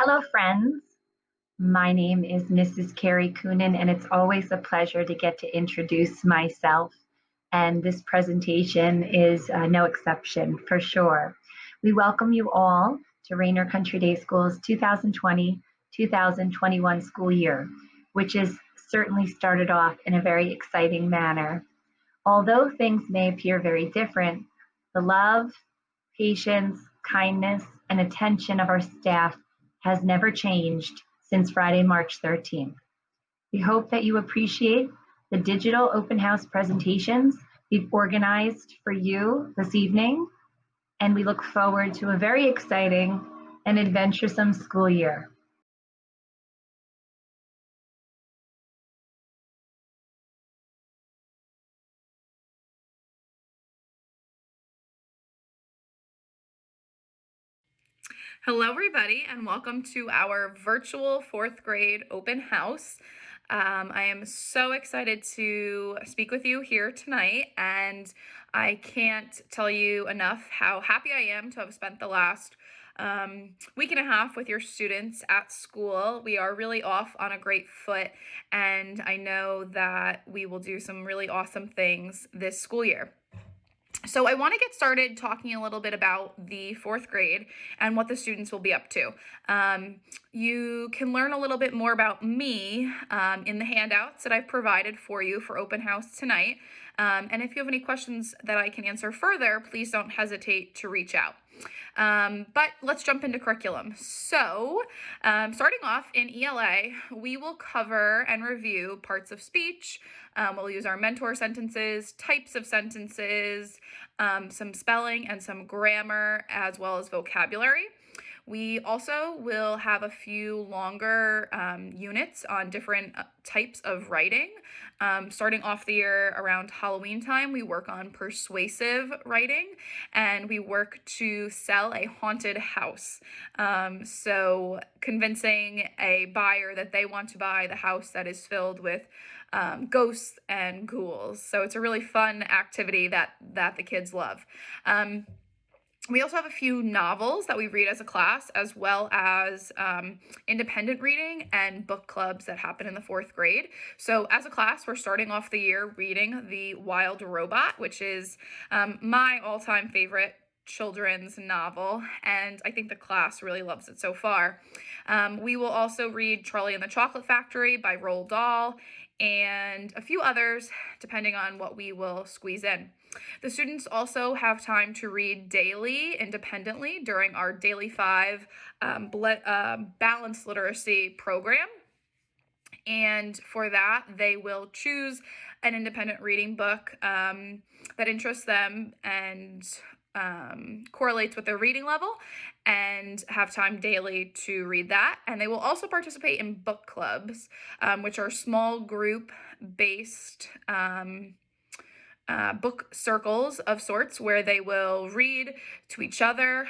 Hello, friends. My name is Mrs. Carrie Coonan, and it's always a pleasure to get to introduce myself. And this presentation is no exception, for sure. We welcome you all to Raynor Country Day School's 2020-2021 school year, which is certainly started off in a very exciting manner. Although things may appear very different, the love, patience, kindness, and attention of our staff has never changed since Friday, March 13th. We hope that you appreciate the digital open house presentations we've organized for you this evening, and we look forward to a very exciting and adventuresome school year. Hello, everybody, and welcome to our virtual fourth grade open house. I am so excited to speak with you here tonight, and I can't tell you enough how happy I am to have spent the last week and a half with your students at school. We are really off on a great foot, and I know that we will do some really awesome things this school year. So I want to get started talking a little bit about the fourth grade and what the students will be up to. You can learn a little bit more about me in the handouts that I've provided for you for open house tonight. And if you have any questions that I can answer further, please don't hesitate to reach out. But let's jump into curriculum. So starting off in ELA, we will cover and review parts of speech. We'll use our mentor sentences, types of sentences, some spelling and some grammar, as well as vocabulary. We also will have a few longer units on different types of writing. Starting off the year around Halloween time, we work on persuasive writing, and we work to sell a haunted house. So convincing a buyer that they want to buy the house that is filled with ghosts and ghouls. So it's a really fun activity that the kids love. We also have a few novels that we read as a class, as well as independent reading and book clubs that happen in the fourth grade. So as a class, we're starting off the year reading The Wild Robot, which is my all-time favorite children's novel, and I think the class really loves it so far. We will also read Charlie and the Chocolate Factory by Roald Dahl and a few others, depending on what we will squeeze in. The students also have time to read daily independently during our Daily 5 balanced literacy program. And for that, they will choose an independent reading book that interests them and correlates with their reading level, and have time daily to read that. And they will also participate in book clubs, which are small group based book circles of sorts, where they will read to each other,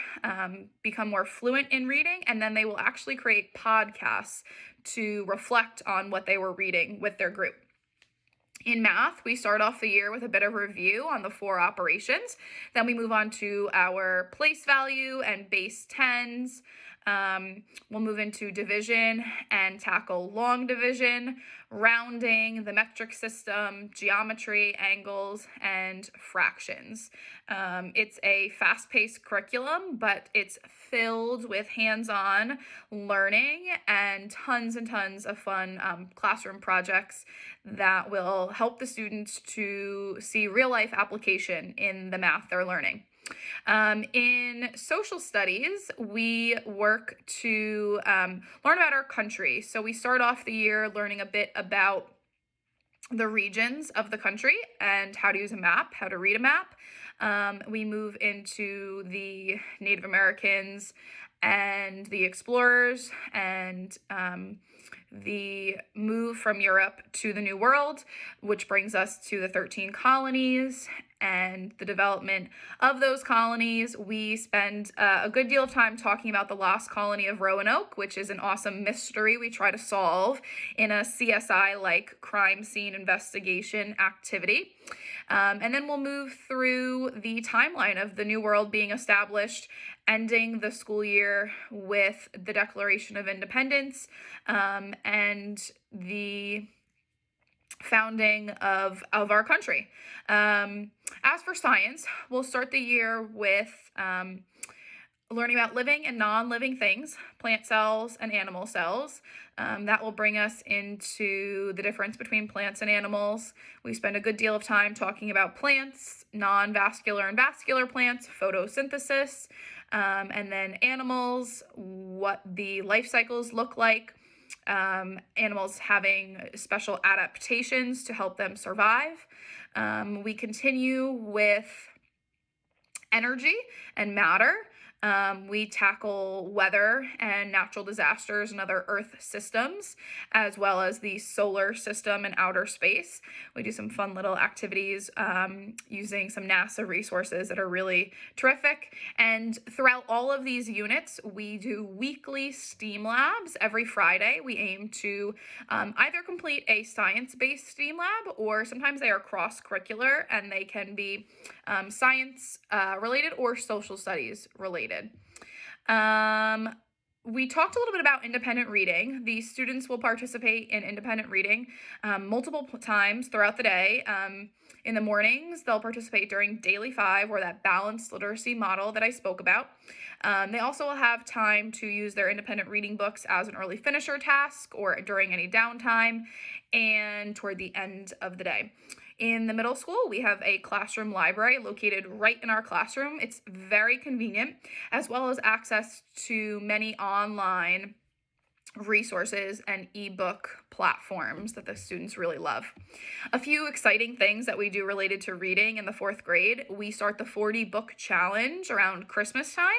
become more fluent in reading, and then they will actually create podcasts to reflect on what they were reading with their group. In math, we start off the year with a bit of review on the 4 operations. Then we move on to our place value and base tens. We'll move into division and tackle long division, rounding, the metric system, geometry, angles, and fractions. It's a fast-paced curriculum, but it's filled with hands-on learning and tons of fun classroom projects that will help the students to see real-life application in the math they're learning. In social studies, we work to learn about our country. So we start off the year learning a bit about the regions of the country and how to use a map, how to read a map. We move into the Native Americans and the explorers and the move from Europe to the New World, which brings us to the 13 colonies and the development of those colonies. We spend a good deal of time talking about the lost colony of Roanoke, which is an awesome mystery we try to solve in a CSI-like crime scene investigation activity. And then we'll move through the timeline of the New World being established, ending the school year with the Declaration of Independence, and the founding of our country. As for science, we'll start the year with learning about living and non-living things, plant cells and animal cells. That will bring us into the difference between plants and animals. We spend a good deal of time talking about plants, non-vascular and vascular plants, photosynthesis, and then animals, what the life cycles look like, animals having special adaptations to help them survive. We continue with energy and matter. We tackle weather and natural disasters and other Earth systems, as well as the solar system and outer space. We do some fun little activities using some NASA resources that are really terrific. And throughout all of these units, we do weekly STEAM labs every Friday. We aim to either complete a science-based STEAM lab, or sometimes they are cross-curricular and they can be science related or social studies related. We talked a little bit about independent reading. The students will participate in independent reading multiple times throughout the day. In the mornings, they'll participate during Daily 5, or that balanced literacy model that I spoke about. They also will have time to use their independent reading books as an early finisher task or during any downtime and toward the end of the day. In the middle school, we have a classroom library located right in our classroom. It's very convenient, as well as access to many online resources and ebook platforms that the students really love. A few exciting things that we do related to reading in the 4th grade: we start the 40 book challenge around Christmas time,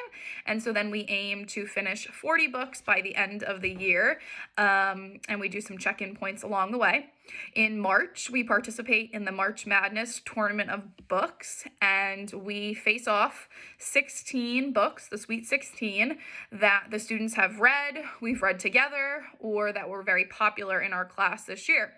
and so then we aim to finish 40 books by the end of the year, and we do some check-in points along the way. In March, we participate in the March Madness tournament of books, and we face off 16 books, the Sweet 16, that the students have read, we've read together, or that were very popular in our class this year.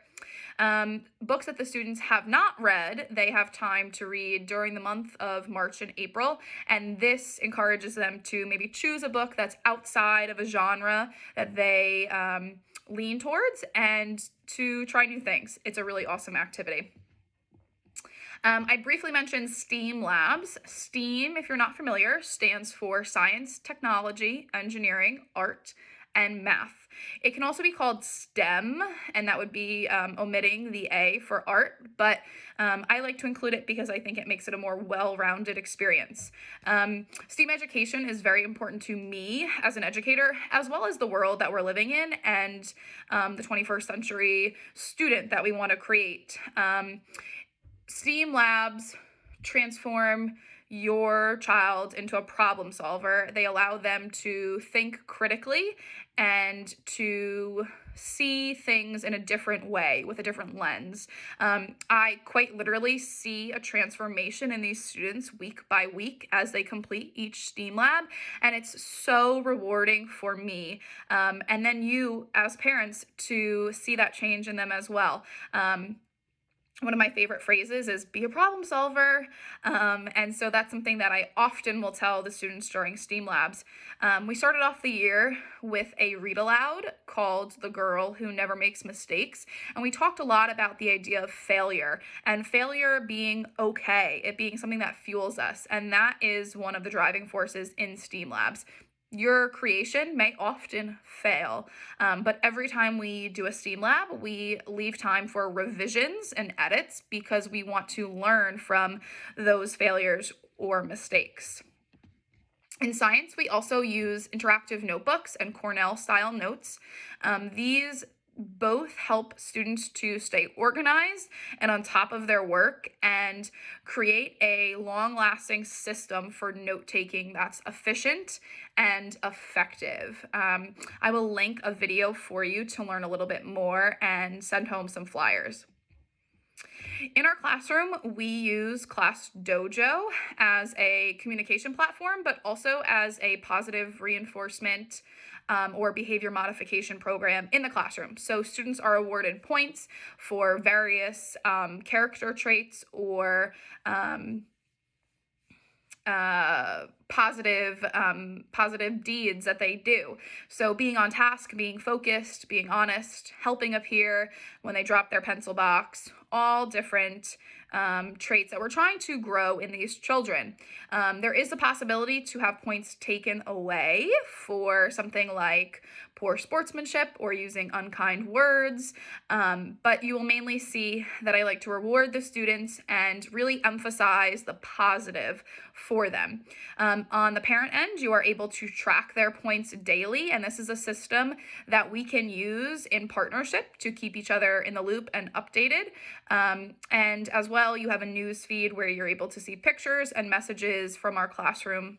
Books that the students have not read, they have time to read during the month of March and April, and this encourages them to maybe choose a book that's outside of a genre that they lean towards, and to try new things. It's a really awesome activity. I briefly mentioned STEAM labs. STEAM, if you're not familiar, stands for science, technology, engineering, art, and math. It can also be called STEM, and that would be omitting the A for art, but I like to include it because I think it makes it a more well-rounded experience. STEAM education is very important to me as an educator, as well as the world that we're living in and the 21st century student that we want to create. STEAM labs transform your child into a problem solver. They allow them to think critically and to see things in a different way with a different lens. I quite literally see a transformation in these students week by week as they complete each STEAM lab, and it's so rewarding for me. And then you as parents to see that change in them as well. One of my favorite phrases is be a problem solver. And so that's something that I often will tell the students during STEAM labs. We started off the year with a read aloud called The Girl Who Never Makes Mistakes. And we talked a lot about the idea of failure and failure being okay, it being something that fuels us. And that is one of the driving forces in STEAM labs. Your creation may often fail, but every time we do a STEAM lab, we leave time for revisions and edits because we want to learn from those failures or mistakes. In science, we also use interactive notebooks and Cornell-style notes. These both help students to stay organized and on top of their work and create a long-lasting system for note-taking that's efficient and effective. I will link a video for you to learn a little bit more and send home some flyers. In our classroom, we use Class Dojo as a communication platform, but also as a positive reinforcement or behavior modification program in the classroom. So students are awarded points for various character traits or positive deeds that they do. So being on task, being focused, being honest, helping appear when they drop their pencil box, all different traits that we're trying to grow in these children. There is the possibility to have points taken away for something like poor sportsmanship or using unkind words, but you will mainly see that I like to reward the students and really emphasize the positive for them. On the parent end, you are able to track their points daily, and this is a system that we can use in partnership to keep each other in the loop and updated. And as well, you have a news feed where you're able to see pictures and messages from our classroom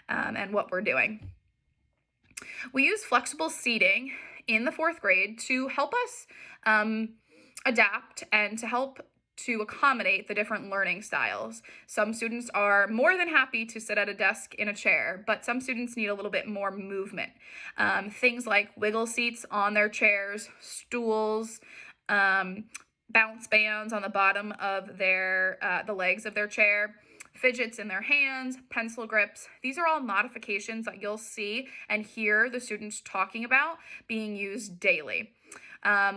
and what we're doing. We use flexible seating in the 4th grade to help us adapt and to help to accommodate the different learning styles. Some students are more than happy to sit at a desk in a chair, but some students need a little bit more movement. Things like wiggle seats on their chairs, stools, bounce bands on the bottom of the legs of their chair, fidgets in their hands, pencil grips. These are all modifications that you'll see and hear the students talking about being used daily.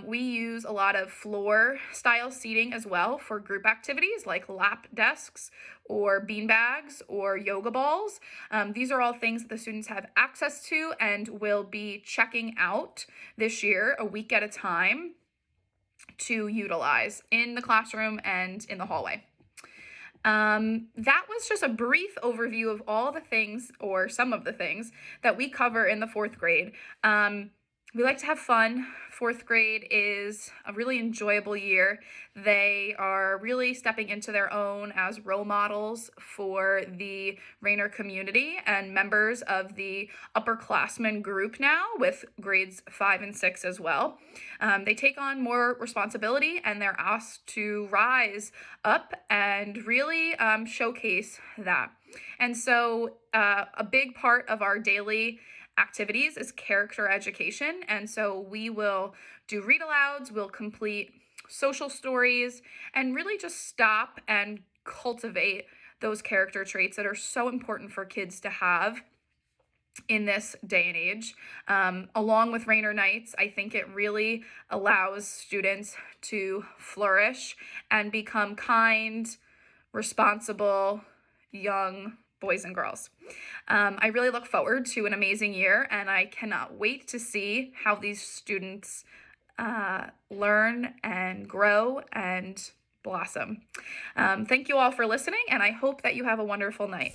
We use a lot of floor style seating as well for group activities like lap desks or bean bags or yoga balls. These are all things that the students have access to and will be checking out this year a week at a time to utilize in the classroom and in the hallway. That was just a brief overview of all the things or some of the things that we cover in the 4th grade. We like to have fun. 4th grade is a really enjoyable year. They are really stepping into their own as role models for the Raynor community and members of the upperclassmen group now with grades 5 and 6 as well. They take on more responsibility and they're asked to rise up and really showcase that. And so a big part of our daily activities is character education, and so we will do read alouds, we'll complete social stories, and really just stop and cultivate those character traits that are so important for kids to have in this day and age. Along with Raynor Nights, I think it really allows students to flourish and become kind, responsible, young boys and girls. I really look forward to an amazing year, and I cannot wait to see how these students learn and grow and blossom. Thank you all for listening, and I hope that you have a wonderful night.